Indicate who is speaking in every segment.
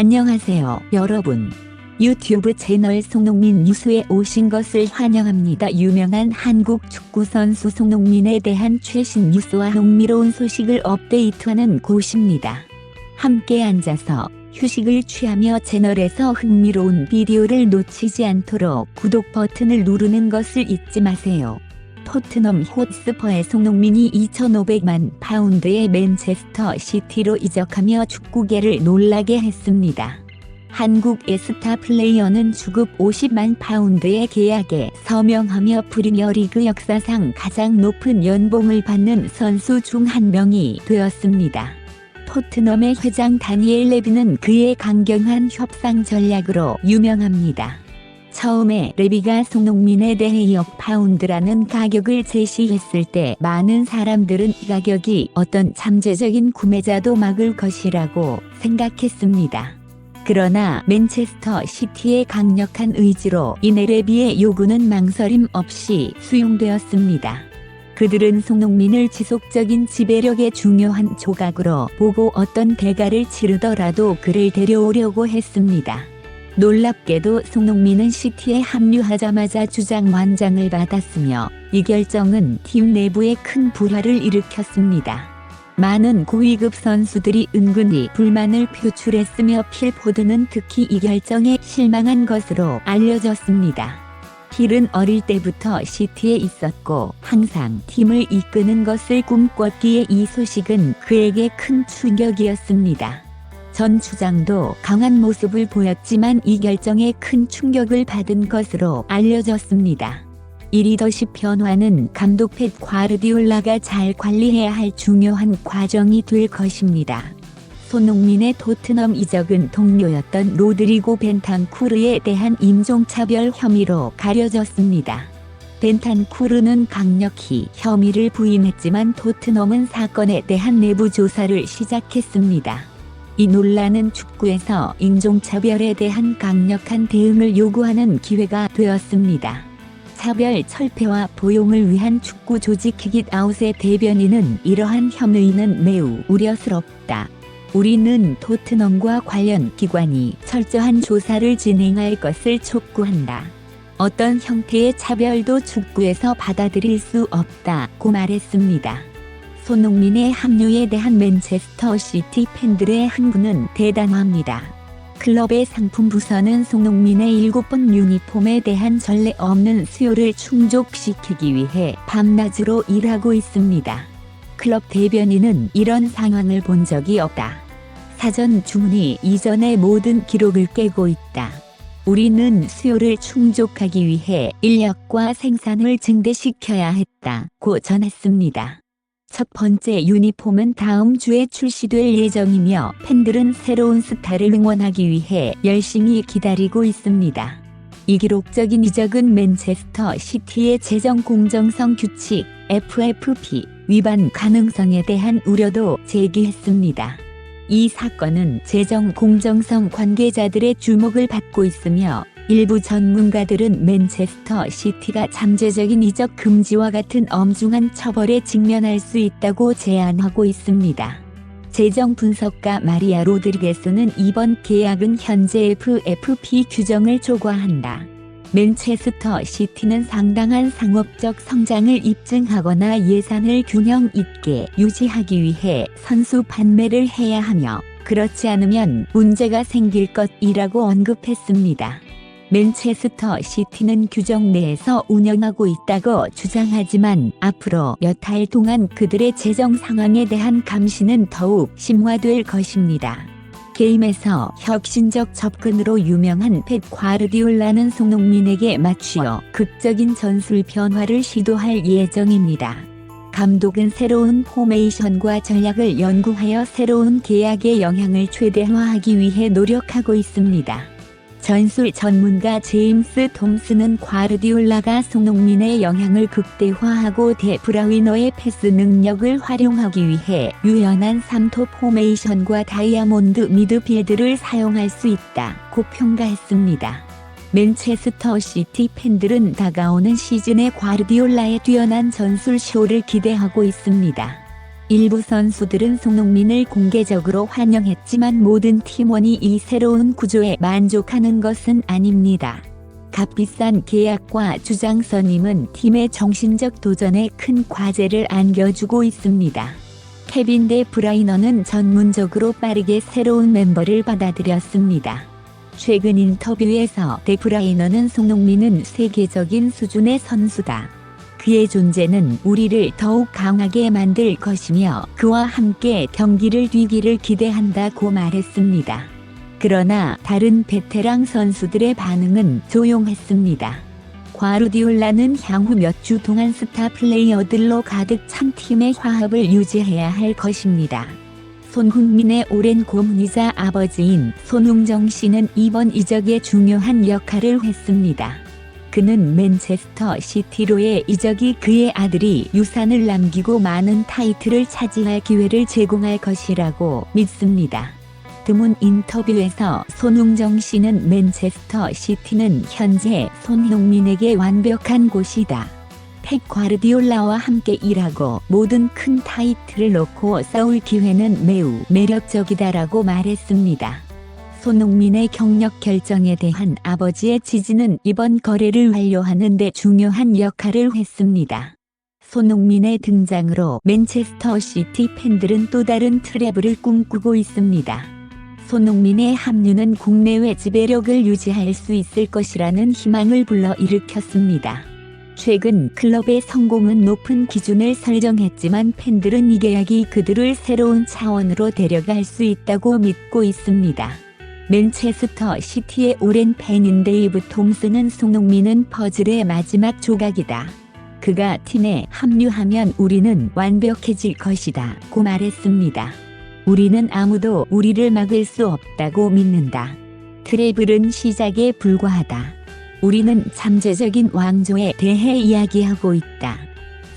Speaker 1: 안녕하세요, 여러분. 유튜브 채널 손흥민 뉴스에 오신 것을 환영합니다. 유명한 한국 축구 선수 손흥민에 대한 최신 뉴스와 흥미로운 소식을 업데이트하는 곳입니다. 함께 앉아서 휴식을 취하며 채널에서 흥미로운 비디오를 놓치지 않도록 구독 버튼을 누르는 것을 잊지 마세요. 토트넘 폿스퍼의 손흥민이 2,500만 파운드의 맨체스터 시티로 이적하며 축구계를 놀라게 했습니다. 한국의 스타 플레이어는 주급 50만 파운드의 계약에 서명하며 프리미어리그 역사상 가장 높은 연봉을 받는 선수 중 한 명이 되었습니다. 토트넘의 회장 다니엘 레비는 그의 강경한 협상 전략으로 유명합니다. 처음에 레비가 손흥민에 대해 2억 파운드라는 가격을 제시했을 때 많은 사람들은 이 가격이 어떤 잠재적인 구매자도 막을 것이라고 생각했습니다. 그러나 맨체스터 시티의 강력한 의지로 인해 레비의 요구는 망설임 없이 수용되었습니다. 그들은 손흥민을 지속적인 지배력의 중요한 조각으로 보고 어떤 대가를 치르더라도 그를 데려오려고 했습니다. 놀랍게도 손흥민은 시티에 합류하자마자 주장 완장을 받았으며 이 결정은 팀 내부에 큰 불화를 일으켰습니다. 많은 고위급 선수들이 은근히 불만을 표출했으며 필포드는 특히 이 결정에 실망한 것으로 알려졌습니다. 필은 어릴 때부터 시티에 있었고 항상 팀을 이끄는 것을 꿈꿨기에 이 소식은 그에게 큰 충격이었습니다. 전 주장도 강한 모습을 보였지만 이 결정에 큰 충격을 받은 것으로 알려졌습니다. 이 리더십 변화는 감독 펩 과르디올라가 잘 관리해야 할 중요한 과정이 될 것입니다. 손흥민의 토트넘 이적은 동료였던 로드리고 벤탄쿠르에 대한 인종차별 혐의로 가려졌습니다. 벤탄쿠르는 강력히 혐의를 부인했지만 토트넘은 사건에 대한 내부 조사를 시작했습니다. 이 논란은 축구에서 인종차별에 대한 강력한 대응을 요구하는 기회가 되었습니다. 차별 철폐와 포용을 위한 축구 조직 킥잇아웃의 대변인은 이러한 혐의는 매우 우려스럽다. 우리는 토트넘과 관련 기관이 철저한 조사를 진행할 것을 촉구한다. 어떤 형태의 차별도 축구에서 받아들일 수 없다고 말했습니다. 손흥민의 합류에 대한 맨체스터 시티 팬들의 흥분은 대단합니다. 클럽의 상품 부서는 손흥민의 7번 유니폼에 대한 전례 없는 수요를 충족시키기 위해 밤낮으로 일하고 있습니다. 클럽 대변인은 이런 상황을 본 적이 없다. 사전 주문이 이전의 모든 기록을 깨고 있다. 우리는 수요를 충족하기 위해 인력과 생산을 증대시켜야 했다고 전했습니다. 첫 번째 유니폼은 다음 주에 출시될 예정이며 팬들은 새로운 스타를 응원하기 위해 열심히 기다리고 있습니다. 이 기록적인 이적은 맨체스터 시티의 재정 공정성 규칙 FFP 위반 가능성에 대한 우려도 제기했습니다. 이 사건은 재정 공정성 관계자들의 주목을 받고 있으며 일부 전문가들은 맨체스터 시티가 잠재적인 이적 금지와 같은 엄중한 처벌에 직면할 수 있다고 제안하고 있습니다. 재정 분석가 마리아 로드리게스는 이번 계약은 현재 FFP 규정을 초과한다. 맨체스터 시티는 상당한 상업적 성장을 입증하거나 예산을 균형 있게 유지하기 위해 선수 판매를 해야 하며 그렇지 않으면 문제가 생길 것이라고 언급했습니다. 맨체스터 시티는 규정 내에서 운영하고 있다고 주장하지만 앞으로 몇 달 동안 그들의 재정 상황에 대한 감시는 더욱 심화될 것입니다. 게임에서 혁신적 접근으로 유명한 펩 과르디올라는 손흥민에게 맞추어 극적인 전술 변화를 시도할 예정입니다. 감독은 새로운 포메이션과 전략을 연구하여 새로운 계약의 영향을 최대화하기 위해 노력하고 있습니다. 전술 전문가 제임스 톰슨은 과르디올라가 손흥민의 영향을 극대화하고 데 브라위너의 패스 능력을 활용하기 위해 유연한 3톱 포메이션과 다이아몬드 미드필드를 사용할 수 있다고 평가했습니다. 맨체스터 시티 팬들은 다가오는 시즌에 과르디올라의 뛰어난 전술 쇼를 기대하고 있습니다. 일부 선수들은 손흥민을 공개적으로 환영했지만 모든 팀원이 이 새로운 구조에 만족하는 것은 아닙니다. 값비싼 계약과 주장 선임은 팀의 정신적 도전에 큰 과제를 안겨주고 있습니다. 케빈 데 브라이너는 전문적으로 빠르게 새로운 멤버를 받아들였습니다. 최근 인터뷰에서 데 브라이너는 손흥민은 세계적인 수준의 선수다. 그의 존재는 우리를 더욱 강하게 만들 것이며 그와 함께 경기를 뛰기를 기대한다고 말했습니다. 그러나 다른 베테랑 선수들의 반응은 조용했습니다. 과르디올라는 향후 몇 주 동안 스타 플레이어들로 가득 찬 팀의 화합을 유지해야 할 것입니다. 손흥민의 오랜 고문이자 아버지인 손흥정 씨는 이번 이적에 중요한 역할을 했습니다. 그는 맨체스터 시티로의 이적이 그의 아들이 유산을 남기고 많은 타이틀을 차지할 기회를 제공할 것이라고 믿습니다. 드문 인터뷰에서 손흥정 씨는 맨체스터 시티는 현재 손흥민에게 완벽한 곳이다. 펩 과르디올라와 함께 일하고 모든 큰 타이틀을 놓고 싸울 기회는 매우 매력적이다라고 말했습니다. 손흥민의 경력 결정에 대한 아버지의 지지는 이번 거래를 완료하는 데 중요한 역할을 했습니다. 손흥민의 등장으로 맨체스터 시티 팬들은 또 다른 트래블을 꿈꾸고 있습니다. 손흥민의 합류는 국내외 지배력을 유지할 수 있을 것이라는 희망을 불러일으켰습니다. 최근 클럽의 성공은 높은 기준을 설정했지만 팬들은 이 계약이 그들을 새로운 차원으로 데려갈 수 있다고 믿고 있습니다. 맨체스터 시티의 오랜 팬인 데이브 톰슨은 손흥민은 퍼즐의 마지막 조각이다. 그가 팀에 합류하면 우리는 완벽해질 것이다 고 말했습니다. 우리는 아무도 우리를 막을 수 없다고 믿는다. 트래블은 시작에 불과하다. 우리는 잠재적인 왕조에 대해 이야기하고 있다.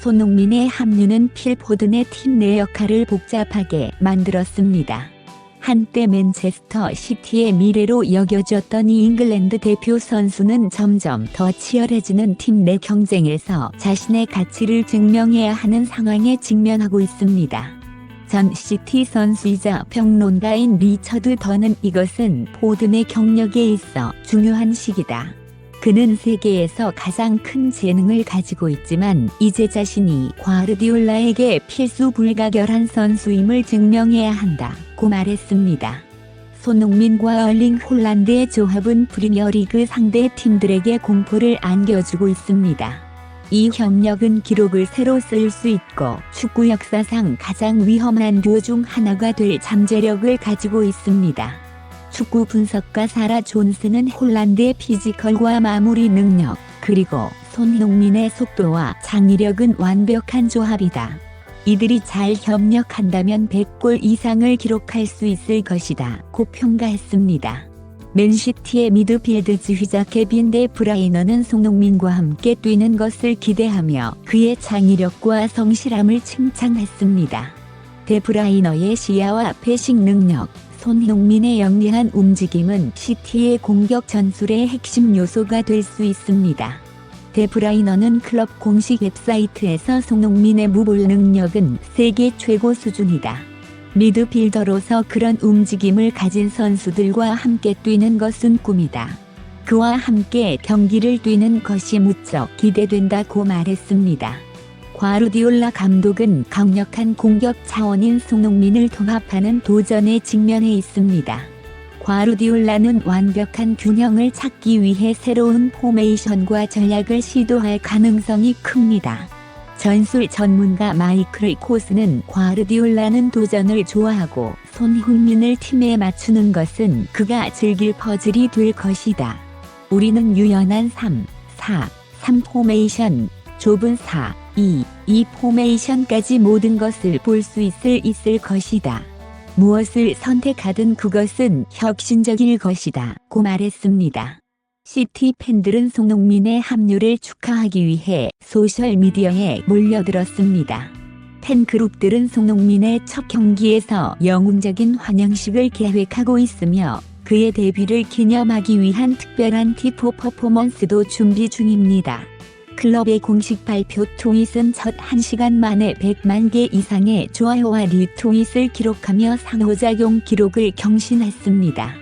Speaker 1: 손흥민의 합류는 필포든의 팀 내 역할을 복잡하게 만들었습니다. 한때 맨체스터 시티의 미래로 여겨졌던 이 잉글랜드 대표 선수는 점점 더 치열해지는 팀 내 경쟁에서 자신의 가치를 증명해야 하는 상황에 직면하고 있습니다. 전 시티 선수이자 평론가인 리처드 던은 이것은 포든의 경력에 있어 중요한 시기다. 그는 세계에서 가장 큰 재능을 가지고 있지만 이제 자신이 과르디올라에게 필수 불가결한 선수임을 증명해야 한다고 말했습니다. 손흥민과 얼링 홀란드의 조합은 프리미어리그 상대 팀들에게 공포를 안겨주고 있습니다. 이 협력은 기록을 새로 쓸 수 있고 축구 역사상 가장 위험한 듀오 중 하나가 될 잠재력을 가지고 있습니다. 축구 분석가 사라 존스는 홀란드의 피지컬과 마무리 능력, 그리고 손흥민의 속도와 장의력은 완벽한 조합이다. 이들이 잘 협력한다면 100골 이상을 기록할 수 있을 것이다 고 평가했습니다. 맨시티의 미드필드 지휘자 케빈 데 브라이너는 손흥민과 함께 뛰는 것을 기대하며 그의 장의력과 성실함을 칭찬했습니다. 데 브라이너의 시야와 패싱 능력, 손흥민의 영리한 움직임은 시티의 공격 전술의 핵심 요소가 될 수 있습니다. 데 브라이너는 클럽 공식 웹사이트에서 손흥민의 무볼 능력은 세계 최고 수준이다. 미드필더로서 그런 움직임을 가진 선수들과 함께 뛰는 것은 꿈이다. 그와 함께 경기를 뛰는 것이 무척 기대된다고 말했습니다. 과르디올라 감독은 강력한 공격 차원인 손흥민을 통합하는 도전에 직면해 있습니다. 과르디올라는 완벽한 균형을 찾기 위해 새로운 포메이션과 전략을 시도할 가능성이 큽니다. 전술 전문가 마이클 코스는 과르디올라는 도전을 좋아하고 손흥민을 팀에 맞추는 것은 그가 즐길 퍼즐이 될 것이다. 우리는 유연한 3-4-3 포메이션, 좁은 4-2-2 포메이션까지 모든 것을 볼 수 있을 것이다. 무엇을 선택하든 그것은 혁신적일 것이다 고 말했습니다. 시티 팬들은 손흥민의 합류를 축하하기 위해 소셜미디어에 몰려들었습니다. 팬그룹들은 손흥민의 첫 경기에서 영웅적인 환영식을 계획하고 있으며 그의 데뷔를 기념하기 위한 특별한 티포 퍼포먼스도 준비 중입니다. 클럽의 공식 발표 트윗은 첫 1시간 만에 100만 개 이상의 좋아요와 리트윗을 기록하며 상호작용 기록을 경신했습니다.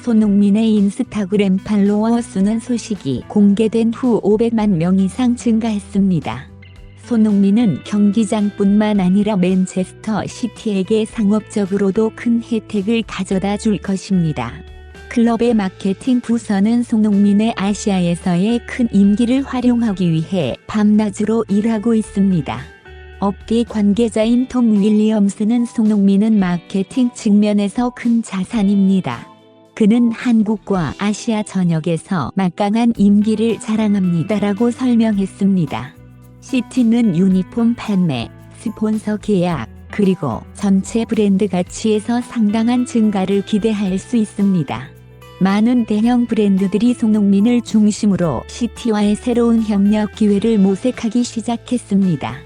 Speaker 1: 손흥민의 인스타그램 팔로워 수는 소식이 공개된 후 500만 명 이상 증가했습니다. 손흥민은 경기장뿐만 아니라 맨체스터 시티에게 상업적으로도 큰 혜택을 가져다 줄 것입니다. 클럽의 마케팅 부서는 손흥민의 아시아에서의 큰 인기를 활용하기 위해 밤낮으로 일하고 있습니다. 업계 관계자인 톰 윌리엄스는 손흥민은 마케팅 측면에서 큰 자산입니다. 그는 한국과 아시아 전역에서 막강한 인기를 자랑합니다라고 설명했습니다. 시티는 유니폼 판매, 스폰서 계약, 그리고 전체 브랜드 가치에서 상당한 증가를 기대할 수 있습니다. 많은 대형 브랜드들이 손흥민을 중심으로 시티와의 새로운 협력 기회를 모색하기 시작했습니다.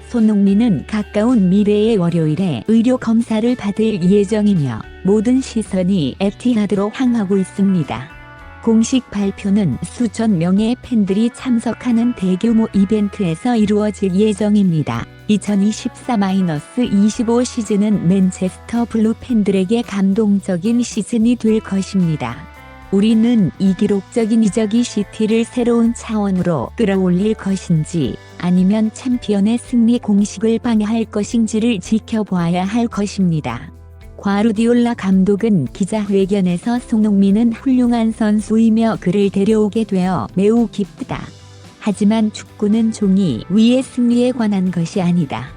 Speaker 1: 손흥민은 가까운 미래의 월요일에 의료 검사를 받을 예정이며 모든 시선이 에티하드로 향하고 있습니다. 공식 발표는 수천 명의 팬들이 참석하는 대규모 이벤트에서 이루어질 예정입니다. 2024-25 시즌은 맨체스터 블루 팬들에게 감동적인 시즌이 될 것입니다. 우리는 이 기록적인 이적이 시티를 새로운 차원으로 끌어올릴 것인지 아니면 챔피언의 승리 공식을 방해할 것인지를 지켜봐야 할 것입니다. 과르디올라 감독은 기자회견에서 손흥민은 훌륭한 선수이며 그를 데려오게 되어 매우 기쁘다. 하지만 축구는 종이 위의 승리에 관한 것이 아니다.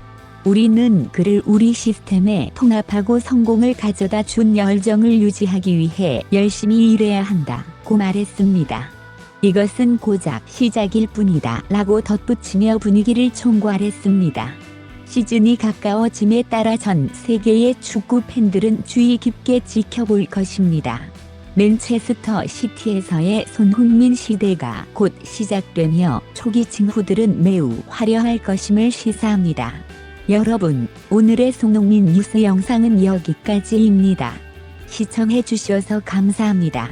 Speaker 1: 우리는 그를 우리 시스템에 통합하고 성공을 가져다 준 열정을 유지하기 위해 열심히 일해야 한다고 말했습니다. 이것은 고작 시작일 뿐이다 라고 덧붙이며 분위기를 총괄했습니다. 시즌이 가까워짐에 따라 전 세계의 축구 팬들은 주의 깊게 지켜볼 것입니다. 맨체스터 시티에서의 손흥민 시대가 곧 시작되며 초기 징후들은 매우 화려할 것임을 시사합니다. 여러분, 오늘의 손흥민 뉴스 영상은 여기까지입니다. 시청해주셔서 감사합니다.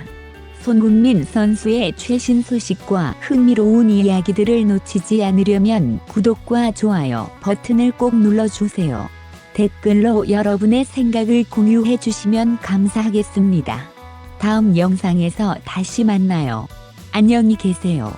Speaker 1: 손흥민 선수의 최신 소식과 흥미로운 이야기들을 놓치지 않으려면 구독과 좋아요 버튼을 꼭 눌러주세요. 댓글로 여러분의 생각을 공유해주시면 감사하겠습니다. 다음 영상에서 다시 만나요. 안녕히 계세요.